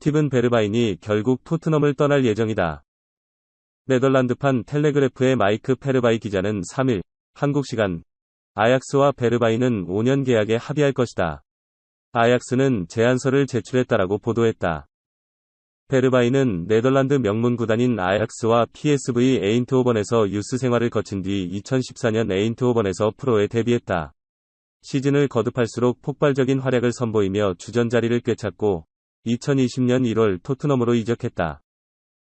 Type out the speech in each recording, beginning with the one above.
스티븐 베르바인이 결국 토트넘을 떠날 예정이다. 네덜란드판 텔레그래프의 마이크 페르바이 기자는 3일 한국 시간 아약스와 베르바인은 5년 계약에 합의할 것이다. 아약스는 제안서를 제출했다라고 보도했다. 베르바인은 네덜란드 명문 구단인 아약스와 PSV 에인트호번에서 유스 생활을 거친 뒤 2014년 에인트호번에서 프로에 데뷔했다. 시즌을 거듭할수록 폭발적인 활약을 선보이며 주전 자리를 꿰찼고 2020년 1월 토트넘으로 이적했다.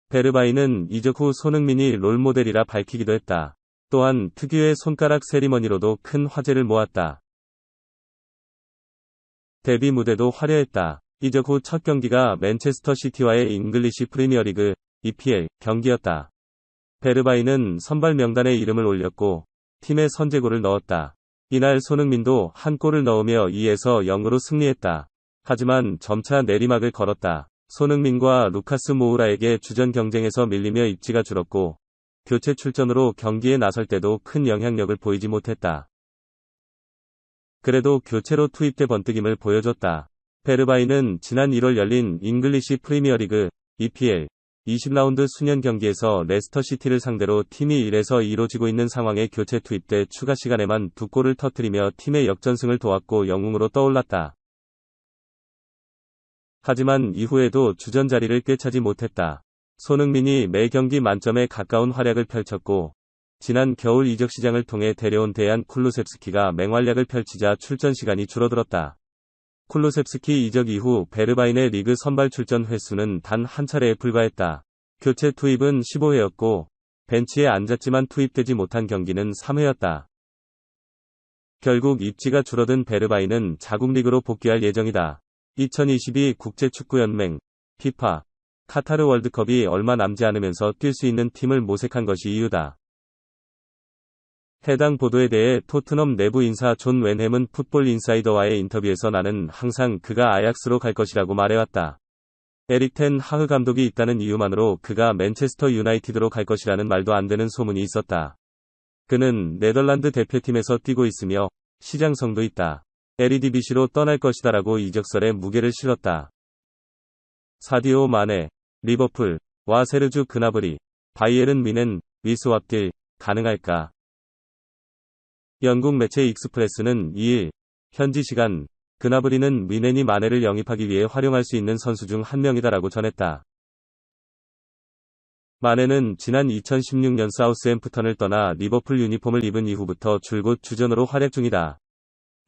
베르바인은 이적 후 손흥민이 롤모델이라 밝히기도 했다. 또한 특유의 손가락 세리머니로도 큰 화제를 모았다. 데뷔 무대도 화려했다. 이적 후 첫 경기가 맨체스터 시티와의 잉글리시 프리미어리그 EPL 경기였다. 베르바인은 선발 명단에 이름을 올렸고 팀의 선제골을 넣었다. 이날 손흥민도 한 골을 넣으며 2에서 0으로 승리했다. 하지만 점차 내리막을 걸었다. 손흥민과 루카스 모우라에게 주전 경쟁에서 밀리며 입지가 줄었고 교체 출전으로 경기에 나설 때도 큰 영향력을 보이지 못했다. 그래도 교체로 투입돼 번뜩임을 보여줬다. 베르바인은 지난 1월 열린 잉글리시 프리미어리그 EPL 20라운드 수년 경기에서 레스터시티를 상대로 팀이 1에서 2로 지고 있는 상황에 교체 투입돼 추가 시간에만 2골을 터뜨리며 팀의 역전승을 도왔고 영웅으로 떠올랐다. 하지만 이후에도 주전 자리를 꿰차지 못했다. 손흥민이 매 경기 만점에 가까운 활약을 펼쳤고 지난 겨울 이적 시장을 통해 데려온 데얀 쿨루셉스키가 맹활약을 펼치자 출전 시간이 줄어들었다. 쿨루셉스키 이적 이후 베르바인의 리그 선발 출전 횟수는 단 한 차례에 불과했다. 교체 투입은 15회였고 벤치에 앉았지만 투입되지 못한 경기는 3회였다. 결국 입지가 줄어든 베르바인은 자국 리그로 복귀할 예정이다. 2022 국제축구연맹 FIFA 카타르 월드컵이 얼마 남지 않으면서 뛸 수 있는 팀을 모색한 것이 이유다. 해당 보도에 대해 토트넘 내부 인사 존 웬햄은 풋볼 인사이더와의 인터뷰에서 나는 항상 그가 아약스로 갈 것이라고 말해왔다. 에릭 텐 하흐 감독이 있다는 이유만으로 그가 맨체스터 유나이티드로 갈 것이라는 말도 안 되는 소문이 있었다. 그는 네덜란드 대표팀에서 뛰고 있으며 시장성도 있다. 에리디비시로 떠날 것이다라고 이적설에 무게를 실었다. 사디오 마네, 리버풀, 와 세르주 그나브리, 바이에른 뮌헨, 위스왑딜, 가능할까? 영국 매체 익스프레스는 2일, 현지 시간, 그나브리는 뮌헨이 마네를 영입하기 위해 활용할 수 있는 선수 중 한 명이다라고 전했다. 마네는 지난 2016년 사우스햄프턴을 떠나 리버풀 유니폼을 입은 이후부터 줄곧 주전으로 활약 중이다.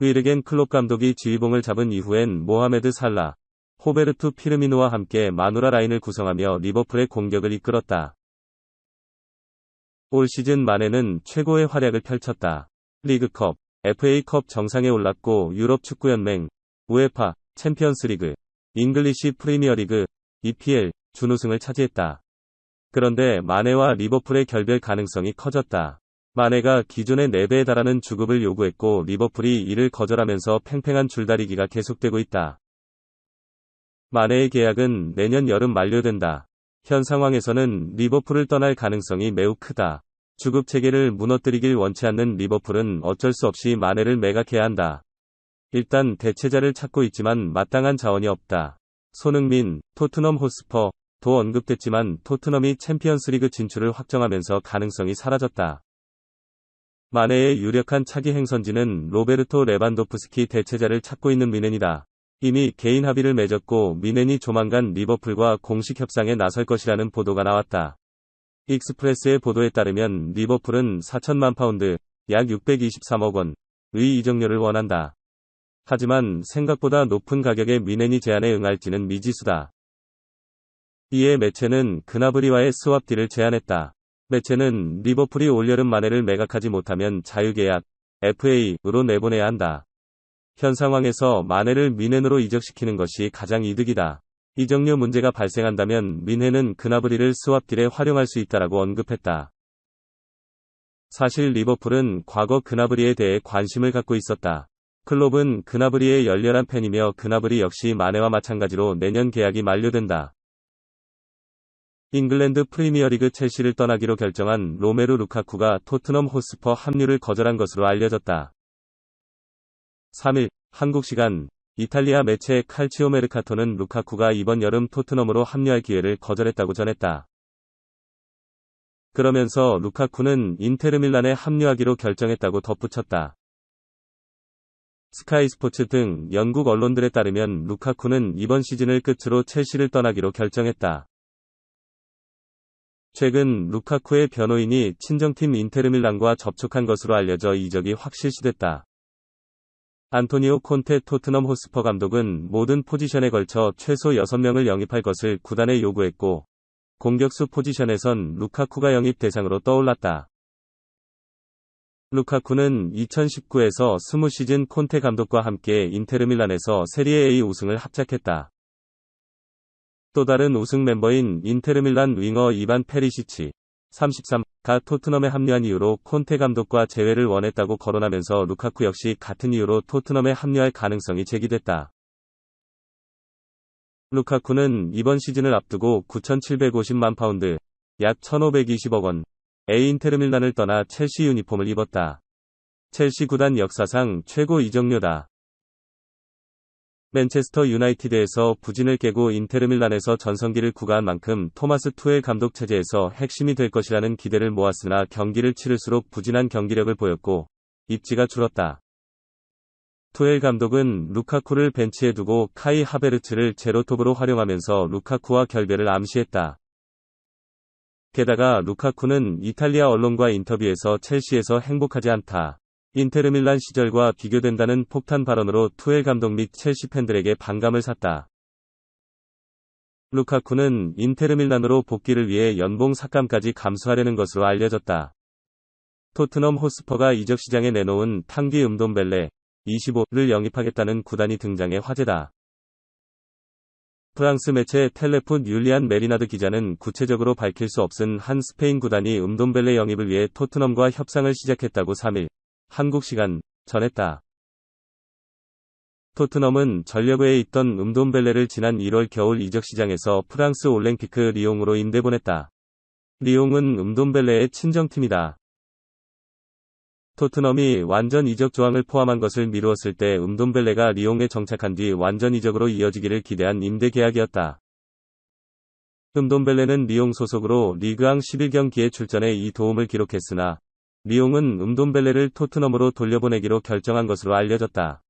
위르겐 클롭 감독이 지휘봉을 잡은 이후엔 모하메드 살라, 호베르투 피르미누와 함께 마누라 라인을 구성하며 리버풀의 공격을 이끌었다. 올 시즌 마네는 최고의 활약을 펼쳤다. 리그컵, FA컵 정상에 올랐고 유럽 축구연맹, 우에파, 챔피언스리그, 잉글리시 프리미어리그, EPL 준우승을 차지했다. 그런데 마네와 리버풀의 결별 가능성이 커졌다. 마네가 기존의 4배에 달하는 주급을 요구했고 리버풀이 이를 거절하면서 팽팽한 줄다리기가 계속되고 있다. 마네의 계약은 내년 여름 만료된다. 현 상황에서는 리버풀을 떠날 가능성이 매우 크다. 주급 체계를 무너뜨리길 원치 않는 리버풀은 어쩔 수 없이 마네를 매각해야 한다. 일단 대체자를 찾고 있지만 마땅한 자원이 없다. 손흥민, 토트넘 호스퍼도 언급됐지만 토트넘이 챔피언스리그 진출을 확정하면서 가능성이 사라졌다. 마네의 유력한 차기 행선지는 로베르토 레반도프스키 대체자를 찾고 있는 뮌헨이다. 이미 개인 합의를 맺었고 뮌헨이 조만간 리버풀과 공식 협상에 나설 것이라는 보도가 나왔다. 익스프레스의 보도에 따르면 리버풀은 4천만 파운드, 약 623억 원의 이적료를 원한다. 하지만 생각보다 높은 가격의 뮌헨이 제안에 응할지는 미지수다. 이에 매체는 그나브리와의 스왑딜을 제안했다. 매체는 리버풀이 올여름 마네를 매각하지 못하면 자유계약, FA로 내보내야 한다. 현 상황에서 마네를 뮌헨으로 이적시키는 것이 가장 이득이다. 이적료 문제가 발생한다면 뮌헨은 그나브리를 스왑딜에 활용할 수 있다라고 언급했다. 사실 리버풀은 과거 그나브리에 대해 관심을 갖고 있었다. 클롭은 그나브리의 열렬한 팬이며 그나브리 역시 마네와 마찬가지로 내년 계약이 만료된다. 잉글랜드 프리미어리그 첼시를 떠나기로 결정한 로메루 루카쿠가 토트넘 호스퍼 합류를 거절한 것으로 알려졌다. 3일 한국 시간 이탈리아 매체 칼치오 메르카토는 루카쿠가 이번 여름 토트넘으로 합류할 기회를 거절했다고 전했다. 그러면서 루카쿠는 인테르 밀란에 합류하기로 결정했다고 덧붙였다. 스카이 스포츠 등 영국 언론들에 따르면 루카쿠는 이번 시즌을 끝으로 첼시를 떠나기로 결정했다. 최근 루카쿠의 변호인이 친정팀 인테르 밀란과 접촉한 것으로 알려져 이적이 확실시됐다. 안토니오 콘테 토트넘 호스퍼 감독은 모든 포지션에 걸쳐 최소 6명을 영입할 것을 구단에 요구했고, 공격수 포지션에선 루카쿠가 영입 대상으로 떠올랐다. 루카쿠는 2019에서 20시즌 콘테 감독과 함께 인테르 밀란에서 세리에 A 우승을 합작했다. 또 다른 우승 멤버인 인테르 밀란 윙어 이반 페리시치, 33가 토트넘에 합류한 이후로 콘테 감독과 재회를 원했다고 거론하면서 루카쿠 역시 같은 이유로 토트넘에 합류할 가능성이 제기됐다. 루카쿠는 이번 시즌을 앞두고 9,750만 파운드, 약 1,520억 원, 의 인테르 밀란을 떠나 첼시 유니폼을 입었다. 첼시 구단 역사상 최고 이적료다. 맨체스터 유나이티드에서 부진을 깨고 인테르 밀란에서 전성기를 구가한 만큼 토마스 투엘 감독 체제에서 핵심이 될 것이라는 기대를 모았으나 경기를 치를수록 부진한 경기력을 보였고 입지가 줄었다. 투엘 감독은 루카쿠를 벤치에 두고 카이 하베르츠를 제로톱으로 활용하면서 루카쿠와 결별을 암시했다. 게다가 루카쿠는 이탈리아 언론과 인터뷰에서 첼시에서 행복하지 않다. 인테르 밀란 시절과 비교된다는 폭탄 발언으로 투엘 감독 및 첼시 팬들에게 반감을 샀다. 루카쿠는 인테르 밀란으로 복귀를 위해 연봉 삭감까지 감수하려는 것으로 알려졌다. 토트넘 호스퍼가 이적 시장에 내놓은 탕귀 음돔벨레 25를 영입하겠다는 구단이 등장해 화제다. 프랑스 매체 텔레푼 율리안 메리나드 기자는 구체적으로 밝힐 수 없은 한 스페인 구단이 음돔벨레 영입을 위해 토트넘과 협상을 시작했다고 3일 한국 시간 전했다. 토트넘은 전력외에 있던 음돔벨레를 지난 1월 겨울 이적 시장에서 프랑스 올랭피크 리옹으로 임대 보냈다. 리옹은 음돔벨레의 친정팀이다. 토트넘이 완전 이적 조항을 포함한 것을 미루었을 때 음돔벨레가 리옹에 정착한 뒤 완전 이적으로 이어지기를 기대한 임대 계약이었다. 음돔벨레는 리옹 소속으로 리그앙 11경기에 출전해 이 도움을 기록했으나 리옹은 음돔벨레를 토트넘으로 돌려보내기로 결정한 것으로 알려졌다.